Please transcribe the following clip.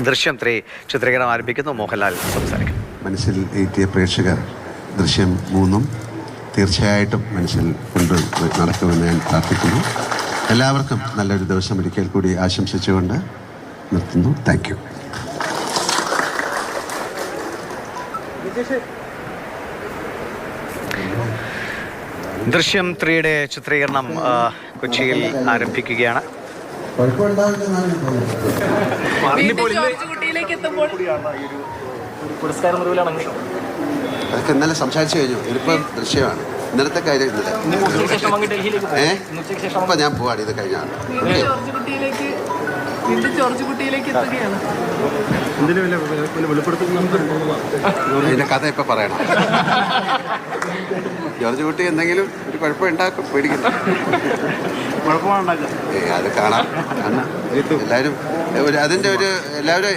ദൃശ്യം 3 ചിത്രീകരണം ആരംഭിക്കുന്നു. മോഹൻലാൽ സംസാരിക്കും. മനസ്സിൽ എത്തിയ പ്രേക്ഷകർ ദൃശ്യം 3 തീർച്ചയായിട്ടും മനസ്സിൽ കൊണ്ട് നടക്കുമെന്ന് ഞാൻ പ്രാർത്ഥിക്കുന്നു. എല്ലാവർക്കും നല്ലൊരു ദിവസം ഒരിക്കൽ കൂടി ആശംസിച്ചുകൊണ്ട് നിർത്തുന്നു. Thank you. ദൃശ്യം 3യുടെ ചിത്രീകരണം കൊച്ചിയിൽ ആരംഭിക്കുകയാണ്. അതൊക്കെ ഇന്നലെ സംസാരിച്ചു കഴിഞ്ഞു. ഇതിപ്പം ദൃശ്യമാണ്. ഇന്നലത്തെ കാര്യം ഇന്നലെ. ഇപ്പം ഞാൻ പോവാണ്. ഇത് കഴിഞ്ഞാണ് അതിന്റെ കഥ ഇപ്പൊ പറയണം. ജോർജ് കുട്ടി എന്തെങ്കിലും ഒരു കുഴപ്പമുണ്ടാക്കും. പേടിക്കുന്നു. അത് കാണാം. എല്ലാവരും അതിന്റെ ഒരു എല്ലാവരും